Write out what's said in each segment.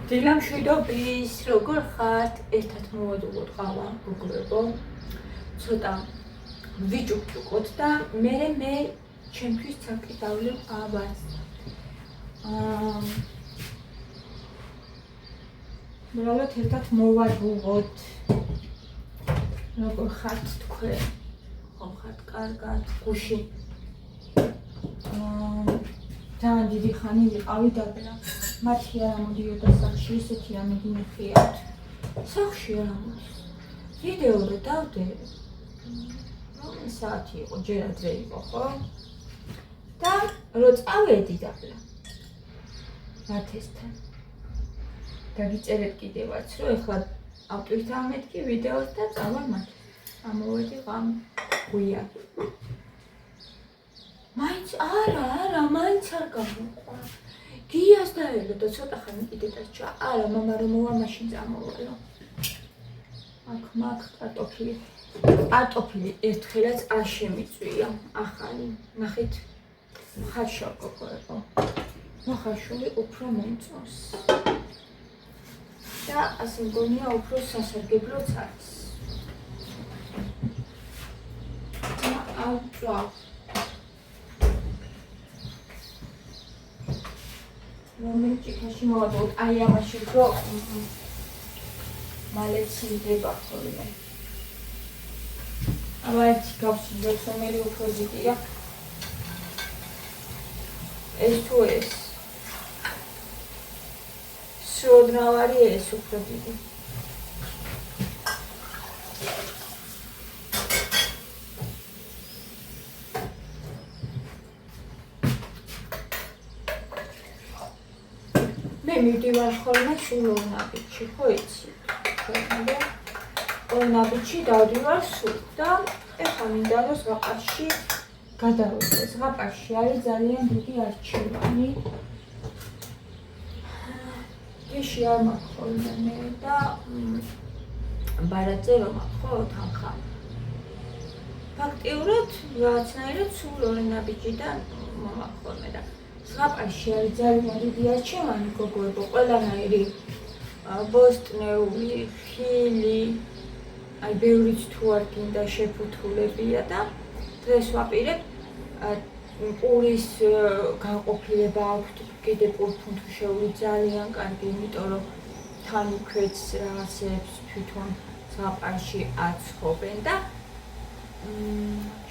დილა მშვიდობის, როგორ ხართ? ერთად მოვადუღოთ ყავა, გოგოებო. ცოტა ვიჭუქჭუქოთ და მე ჩემთვის წაკიდავლებ ყავას. მრავალად ერთად მოვადუღოთ. როგორ ხართ თქვენ? ხომ ხართ კარგად, გუში? ძალიან დიდი ხანი ვიყავი დაბლა. მათი არ მოდიოდა სახში, ისეთი რამე გინახიათ. სახში არ მოდის. ვიდეოზე დავდე. რომელი საათი იყო, ჯერ ადრე იყო, ხო? და რო წავედი დაბლა. მათესთან. გაგიწერეთ კიდევაც, რომ ეხლა ავტვით ამეთქი ვიდეოს და წავალ მათ. ამოვედი ღამ გუია. მაინც არა, მაინც არ გამოყვა. გიას დაელო და ცოტა ხანი კიდე დარჩა. არა, მამა რომ მოვა მაშინ წამოვალო. აქ კარტოფილი ერთხელაც არ შემიწვია. ახალი, ნახეთ. ხარშავ გოგოებო. ნახარშული უფრო მომწონს. და ასე მგონია უფრო სასარგებლოც არის. ავწვა. მომენტში მოვადოთ, აი ამაში რო მალე ცილდება ხოლმე. აბა ერთი გავსვი, სომერი უფრო დიდია. ეს თუ ეს. სროდნავარი ეს უფრო დიდი. მივდივარ ხოლმე სულ ორნაბიჯში, ხო იცი? ორნაბიჯში დავდივარ სულ და ეხლა მინდა რომ ზღაპარში გადავიდე. ზღაპარში არის ძალიან დიდი არჩევანი. გეში არ მაქვს ხოლმე მე და ბარათზე რომ მაქვს, ხო, თანხა. ფაქტიურად რაღაცნაირად სულ ორნაბიჯიდან მომაქვს ხოლმე და ზღაპარში არის ძალიან დიდი არჩევანი გოგოებო, ყველანაირი ბოსტნეული, ხილი, აი ბევრიც თუ არ გინდა შეფუთულებია და დღეს ვაპირებ პურის განყოფილება აქვთ კიდე პურფუნთუშეული ძალიან კარგი, იმიტომ რომ თან უქვეც რაღაცებს თვითონ ზღაპარში აცხობენ და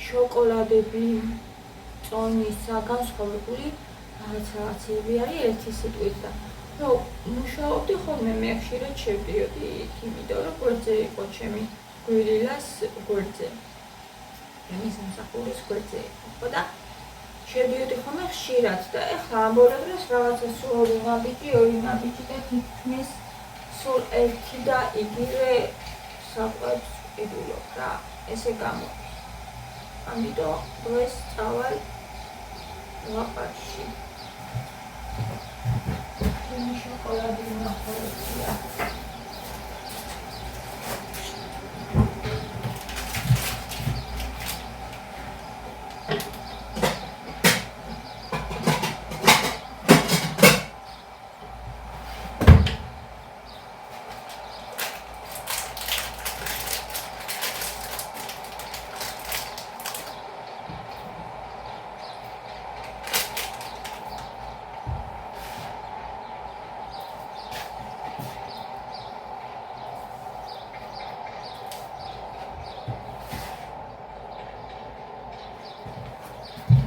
შოკოლადები, წონისა, განსხვავებული რაღაცები არის ერთი სიტყვით და რო მუშაობდი ხოლმე მე ხშირად შევდიოდი იქ, იმიტომ რომ გვერდზე იყო ჩემი გვირილას გვერდზე. ჩემი სამსახურის გვერდზე იყო, ხო და შევდიოდი ხოლმე ხშირად და ეხლა ამბობენ რომ რაღაცა სულ ორი ნაბიჯი და თითქმის სულ ერთი და იგივე საკვებს ვყიდულობ რა, ესე გამოდის. ამიტომ დღეს წავალ ზღაპარში. შოკოლადი ნახოთია.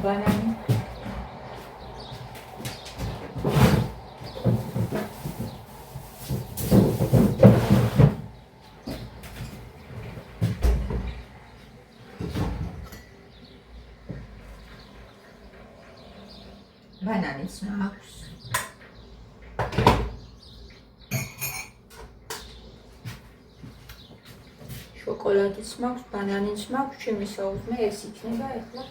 Banani. Bananis maaks. შოკოლადის მაქვს, ბანანის მაქვს, ჩემი საუზმე ეს იქნება ეხლა.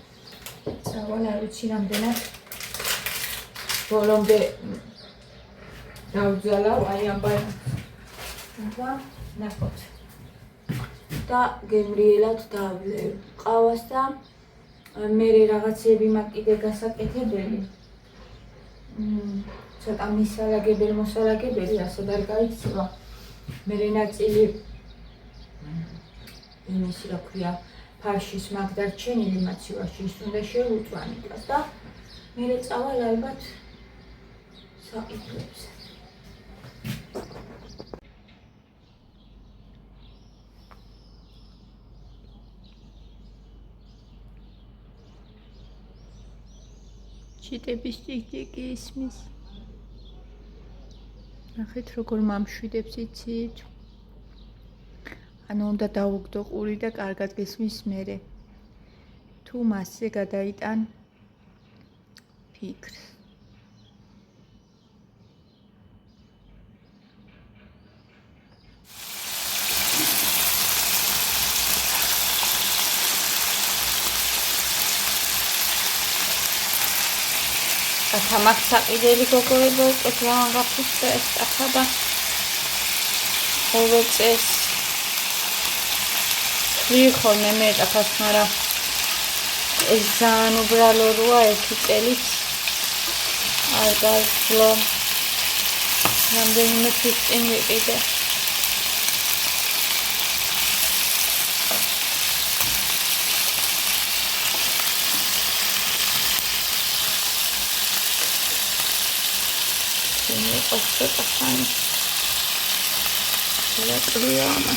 წავალ არ ვიცი რამდენად ბოლომდე დავძალავ აი ამ ბანანს. და ნახოთ. და გემრიელად დავვლევ ყავას და მე რაღაცები მაქვს კიდე გასაკეთებელი. ცოტა მისალაგებელი მოსალაგებელი ასე არ გაიქცევა. მე ნაწილი იმისი რა ქვია ფარშის მაგ დარჩენილი მაცივაში ის უნდა შეუწვანიტოს და მე წავალ ალბათ საყიდლებზე. ჩიტების ჭიქჭიკი ისმის. ნახეთ როგორ მამშვიდებს იცით. ანუ უნდა დაუგდო ყური და კარგად გესმის მერე. თუ მასზე გადაიტან ფიქრს. ახლა საყიდელი გოგოებო უკეთ რა გაფუსტა ეს ახლა და ყოველ წეს ხოლმე მე ტაფას მარა ეს ძალიან უბრალო როა ერთი წელიც არ გავსლო რამდენიმე თვის წინ ვიყიდე Ospeta fani. La troviamo.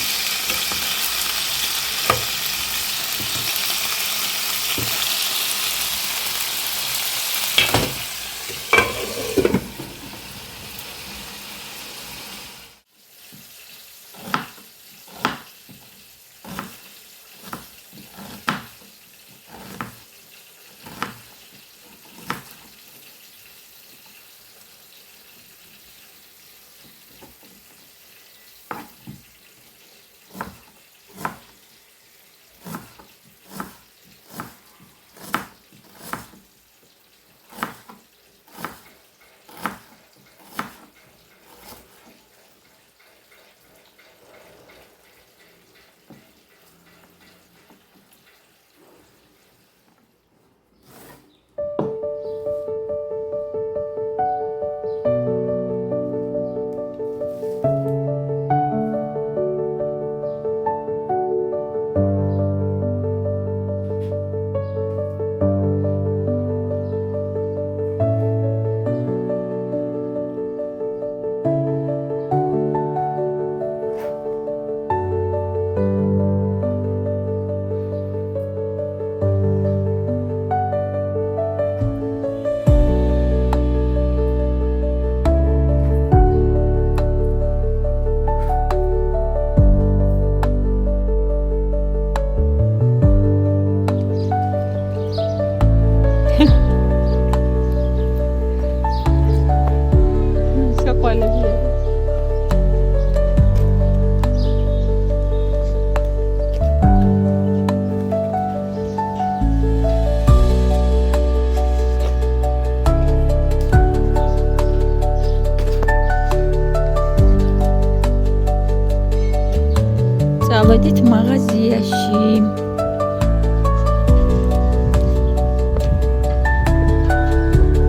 Წავედით მაღაზიაში.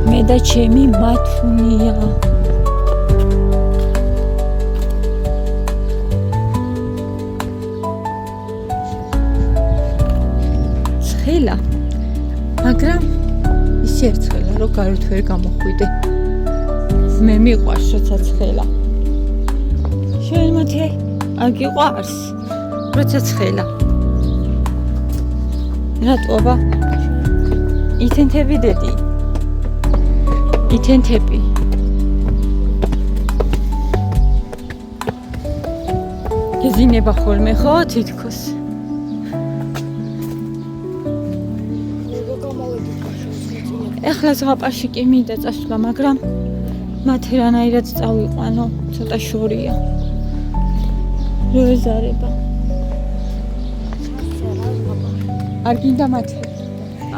მე და ჩემი მათუნია. ცხელა, მაგრამ ისე ერთხელა რომ გარეთ ვერ გამოხვიდე. მე მიყვარს როცა ცხელა. შემოთე, აგიყვარს. როცა ცხელა. რატოა? ითენთები დედი. ითენთები. გეზინება ხოლმე ხო თითქოს? ეხლა ზღაპარში კი მინდა წასვლა, მაგრამ მათი რანაირად წავიყვანო, ცოტა შორია. რო ეზარება. არ გინდა მათი?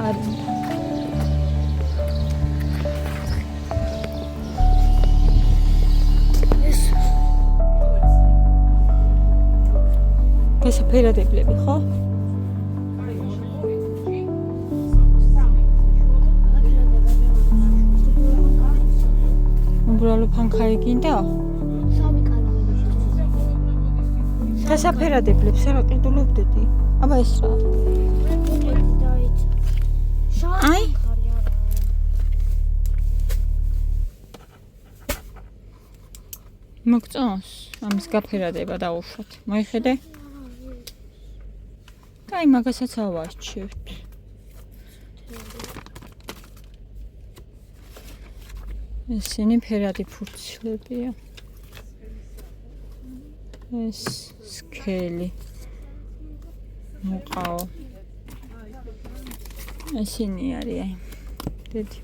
არ. გასაფერადებლები, ხო? უბრალო ფანქარი გინდა? შავი კალამები შეჭრა. დასაფერადებლებს არა ყიდულობდები. აბა ეს რა? დაიცა. შავი აი. ფანქარი არა. მოგწონს? ამის გაფერადება დაუშვათ. მოიხედე? კაი, მაგასაც ავარჩევთ. ესენი ფერადი ფურცლებია. ეს სქელი. მოყაო. ესენი არის. დედი.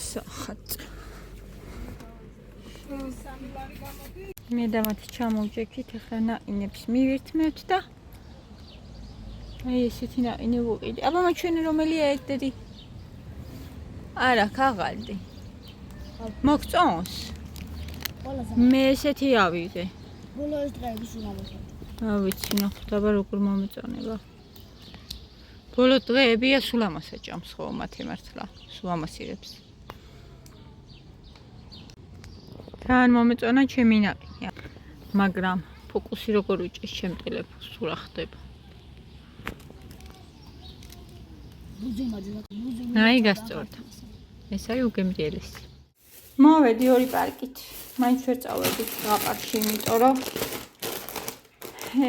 სახაც. მე და მათი ჩამოვჭექით, ახლა ნაყინებს მივირთმევთ და აი ესეთი ნაყინი ვუყიდე. აბა მაჩვენე რომელია ეს დედი? არა, ქაღალდი. მოგწონს? ყველაზე მე ესეთი ავიღე. ბოლო ეს დღეები სულამოსა. რა ვიცი, ნახოთ აბა როგორ მომეწონება. ბოლო დღეებია სულ ამას აჭამს ხო მათი მართლა, სულ ამას იღებს. თან მომეწონა ჩემი ნაყინია, მაგრამ ფოკუსი როგორ უჭერს ჩემ ტელეფონს, სულ რა ხდება. აი გასწორდა. ეს არის უგემრიელესი. მოვედი ორი პარკით. მაინც ვერ წავედი გაპარკში, იმიტომ რომ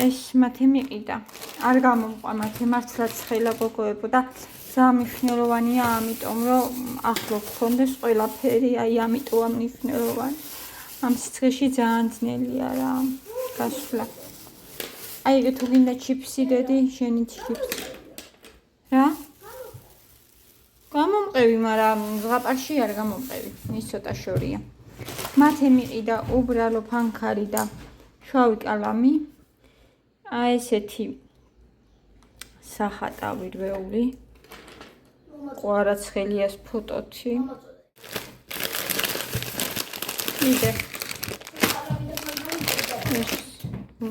ეს მათე მიყიდა. არ გამომყვა მათე მართლა ცხელა გოგოებო და ძალიან მნიშვნელოვანია, ამიტომ რომ ახლო გქონდეს ყველაფერი, აი ამიტომა მნიშვნელოვანი. ამ სიცხეში ძალიან ძნელია რა გასვლა. აი თუ გინდა ჩიფსი დედი, შენი ჩიფსი. რა? გამომყევი, მაგრამ ზღაპარში არ გამომყევი, ის ცოტა შორია. მათე მიყიდა უბრალო ფანქარი და შავი კალამი. აი ესეთი სახატავი რვეული. ყვარაცხელიას ფოტოთი. იდე.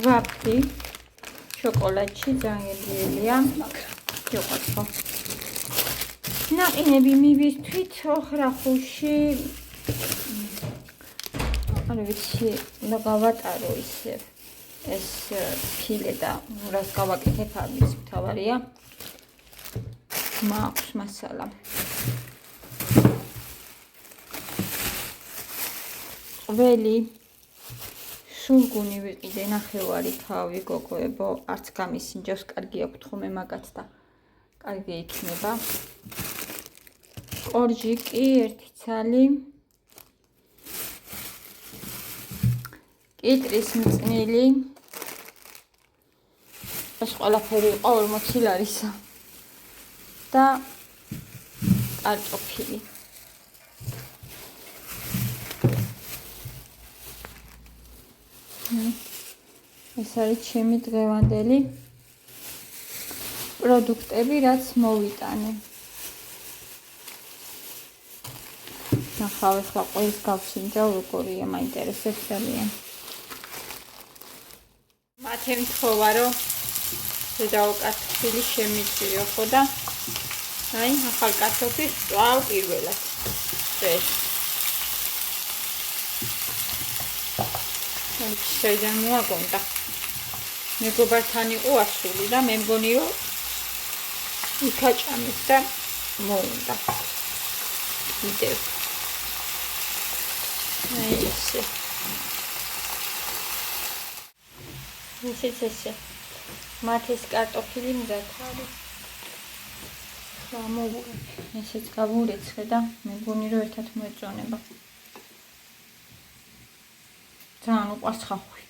ვაფლი შოკოლადში ძალიან გიელია. ჯოყო. ნაყინები მივირთვით ოხრახუში. არ ვიცი, უნდა გავატარო ისე ეს ფილე და რას გავაკეთებ ამის მთავარია. მაქვს მასალა. ყველი სულგუნი ვიყიდე ნახევარი თავი გოგოებო, არც გამისინჯავს, კარგი აქვთ ხოლმე მაგაც და კარგი იქნება. კორჯიკი ერთი ცალი. კიტრის მწნილი. ეს ყველაფერი იყო 40 ლარისა. და კარტოფილი. ეს არის ჩემი დღევანდელი პროდუქტები, რაც მოვიტანე. ნახავ ახლა ყველს გავსინჯავ როგორია, მაინტერესებს ძალიან. მათე მთხოვა რომ დედაო კარტოფილი შემიწვიო ხო და აი ახალ კარტოფილს ვწვავ პირველად. ეს საიდან მოაგონდა. მეგობართან იყო ასული და მე მგონი რომ იქაჭამის და მოუნდა. იდევ. აი ესე. ესე. მათეს კარტოფილი მზად არის. გამოვურე. ესეც გავურეცხე და მე მგონი რომ ერთად მოეწონება. ძალიან უყვარს ხახვი.